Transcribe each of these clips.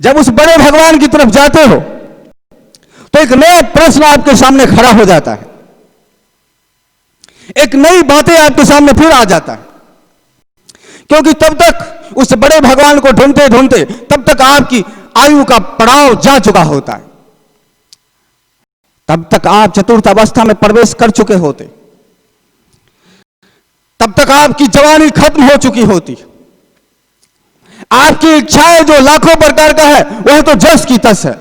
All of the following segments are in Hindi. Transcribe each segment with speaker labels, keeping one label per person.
Speaker 1: जब उस बड़े भगवान की तरफ जाते हो तो एक नया प्रश्न आपके सामने खड़ा हो जाता है, एक नई बातें आपके सामने फिर आ जाता है, क्योंकि तब तक उस बड़े भगवान को ढूंढते ढूंढते तब तक आपकी आयु का पड़ाव जा चुका होता है, तब तक आप चतुर्थ अवस्था में प्रवेश कर चुके होते, तब तक आपकी जवानी खत्म हो चुकी होती, आपकी इच्छाएं जो लाखों प्रकार का है वह तो जस की तस है,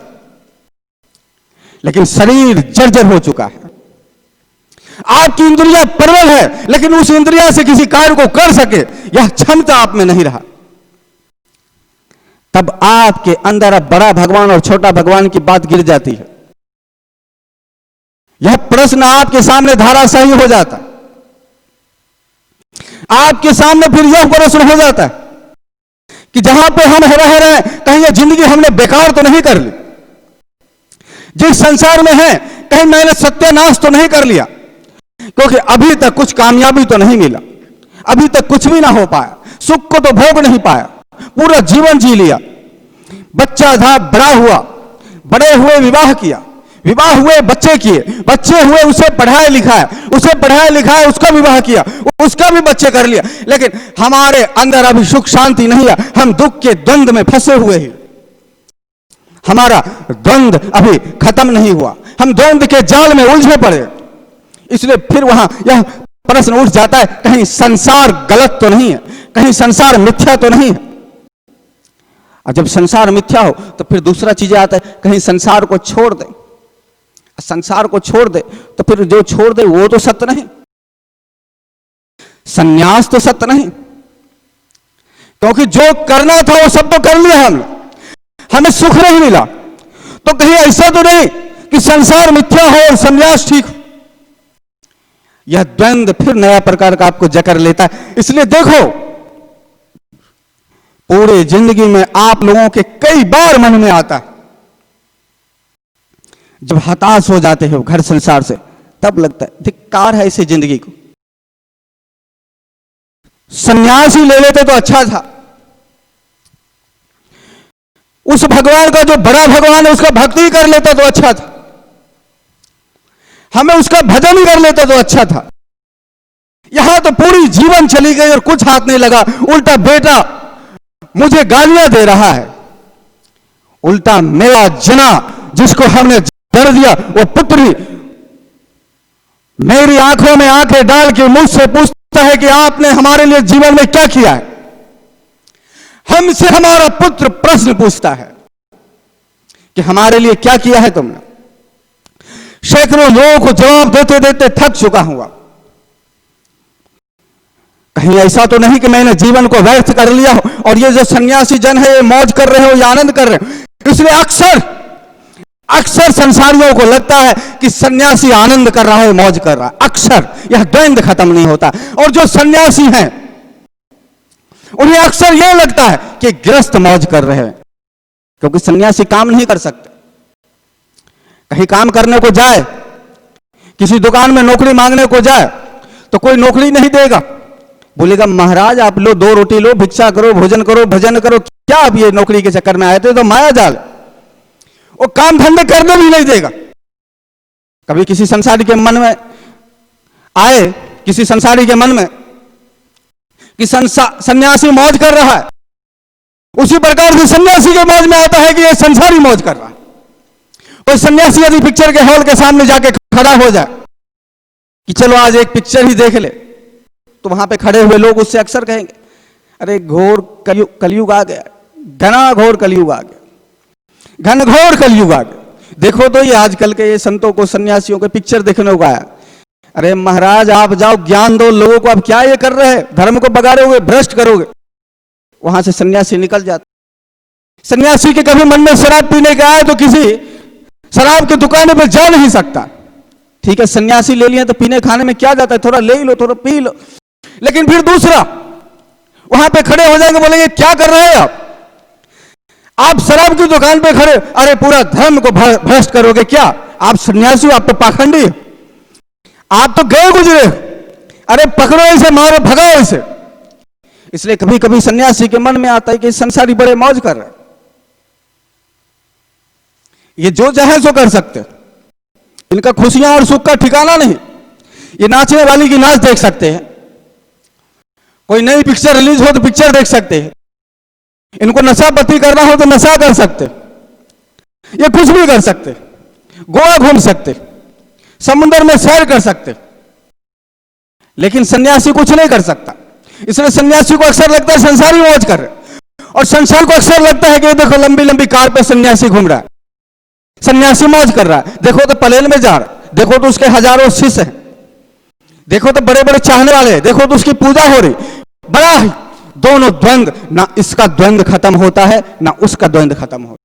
Speaker 1: लेकिन शरीर जर्जर हो चुका है। आपकी इंद्रियां प्रबल है, लेकिन उस इंद्रिया से किसी कार्य को कर सके यह क्षमता आप में नहीं रहा। तब आपके अंदर अब बड़ा भगवान और छोटा भगवान की बात गिर जाती है। यह प्रश्न आपके सामने धाराशाही हो जाता है। आपके सामने फिर यह प्रश्न हो जाता है कि जहां पे हम रह रहे हैं कहीं यह जिंदगी हमने बेकार तो नहीं कर ली, जिस संसार में है कहीं मैंने सत्यानाश तो नहीं कर लिया, क्योंकि अभी तक कुछ कामयाबी तो नहीं मिला, अभी तक कुछ भी ना हो पाया, सुख को तो भोग नहीं पाया, पूरा जीवन जी लिया, बच्चा था बड़ा हुआ, बड़े हुए विवाह किया, विवाह हुए बच्चे किए, बच्चे हुए उसे पढ़ाया लिखाया, उसे पढ़ाया लिखाया, उसका विवाह किया, उसका भी बच्चे कर लिया, लेकिन हमारे अंदर अभी सुख शांति नहीं है। हम दुख के द्वंद्व में फंसे हुए हैं, हमारा द्वंद्व अभी खत्म नहीं हुआ, हम द्वंद्व के जाल में उलझे पड़े। इसलिए फिर वहां यह प्रश्न उठ जाता है, कहीं संसार गलत तो नहीं है, कहीं संसार मिथ्या तो नहीं है। और जब संसार मिथ्या हो तो फिर दूसरा चीज आता है, कहीं संसार को छोड़ दे, संसार को छोड़ दे तो फिर जो छोड़ दे वो तो सत्य नहीं, संन्यास तो सत्य नहीं, क्योंकि जो करना था वो सब तो कर लिया हमने, हमें सुख नहीं मिला। तो कहीं ऐसा तो नहीं कि संसार मिथ्या हो और संन्यास ठीक हो। यह द्वंद्व फिर नया प्रकार का आपको जकड़ लेता है। इसलिए देखो, पूरे जिंदगी में आप लोगों के कई बार मन में आता है, जब हताश हो जाते हो घर संसार से, तब लगता है धिक्कार है इसे जिंदगी को, संन्यास ही ले लेते तो अच्छा था। उस भगवान का जो बड़ा भगवान है उसका भक्ति कर लेता तो अच्छा था, हमें उसका भजन कर लेता तो अच्छा था। यहां तो पूरी जीवन चली गई और कुछ हाथ नहीं लगा, उल्टा बेटा मुझे गालियां दे रहा है, उल्टा मेरा जना जिसको हमने जड़ दिया वो पुत्री मेरी आंखों में आंखें डाल के मुझसे पूछता है कि आपने हमारे लिए जीवन में क्या किया है। हमसे हमारा पुत्र प्रश्न पूछता है कि हमारे लिए क्या किया है तुमने। सैकड़ों लोगों को जवाब देते देते थक चुका हुआ। कहीं ऐसा तो नहीं कि मैंने जीवन को व्यर्थ कर लिया हो और ये जो सन्यासी जन है ये मौज कर रहे हो या आनंद कर रहे हो। इसलिए अक्सर संसारियों को लगता है कि सन्यासी आनंद कर रहा है, मौज कर रहा है। अक्सर यह द्वंद्व खत्म नहीं होता। और जो सन्यासी हैं उन्हें अक्सर यह लगता है कि गृहस्थ मौज कर रहे हैं, क्योंकि सन्यासी काम नहीं कर सकते। कहीं काम करने को जाए, किसी दुकान में नौकरी मांगने को जाए तो कोई नौकरी नहीं देगा, बोलेगा महाराज आप लो 2 रोटी लो, भिक्षा करो, भोजन करो, भजन करो। क्या आप ये नौकरी के चक्कर में आए थे? तो माया जाल, वो काम धंधे करने भी नहीं देगा। कभी किसी संसारी के मन में आए, किसी संसारी के मन में कि सन्यासी मौज कर रहा है, उसी प्रकार से सन्यासी के मौज में आता है कि ये संसारी मौज कर रहा है। कोई सन्यासी यदि पिक्चर के हॉल के सामने जाके खड़ा हो जाए कि चलो आज एक पिक्चर ही देख ले, तो वहां पे खड़े हुए लोग उससे अक्सर कहेंगे अरे घोर कलयुग आ गया, घना घोर कलयुग आ गया, घनघोर कलयुग आ गया। देखो तो ये आजकल के ये संतों को, सन्यासियों के पिक्चर देखने को आया। अरे महाराज आप जाओ ज्ञान दो लोगों को, आप क्या ये कर रहे हैं? धर्म को बगाड़ोगे, भ्रष्ट करोगे। वहां से सन्यासी निकल जाता। सन्यासी के कभी मन में शराब पीने का आए तो किसी शराब की दुकान पर जा नहीं सकता। ठीक है, सन्यासी ले लिया तो पीने खाने में क्या जाता है, थोड़ा ले लो, थोड़ा पी लो। लेकिन फिर दूसरा वहां पे खड़े हो जाएंगे, बोलेंगे क्या कर रहे हैं आप शराब की दुकान पे खड़े, अरे पूरा धर्म को भ्रष्ट करोगे क्या? आप सन्यासी हो, आप तो पाखंडी हो, आप तो गए गुजरे, अरे पकड़ो इसे, मारो, भगाओ इसे। इसलिए कभी कभी सन्यासी के मन में आता है कि संसारी बड़े मौज कर रहे हैं। ये जो चाहे सो कर सकते, इनका खुशियां और सुख का ठिकाना नहीं। ये नाचने वाली की नाच देख सकते हैं, कोई नई पिक्चर रिलीज हो तो पिक्चर देख सकते हैं, इनको नशा पत्ती करना हो तो नशा कर सकते, ये कुछ भी कर सकते, गोवा घूम सकते, समुद्र में सैर कर सकते, लेकिन सन्यासी कुछ नहीं कर सकता। इसलिए सन्यासी को अक्सर लगता है संसारी मौज कर रहे, और संसार को अक्सर लगता है कि देखो लंबी लंबी कार पे सन्यासी घूम रहा है, सन्यासी मौज कर रहा है, देखो तो प्लेन में जा रहा है, देखो तो उसके हजारों शिष्य हैं, देखो तो बड़े बड़े चाहने वाले हैं, देखो तो उसकी पूजा हो रही। बड़ा दोनों द्वंद्व, ना इसका द्वंद्व खत्म होता है ना उसका द्वंद्व खत्म होता है।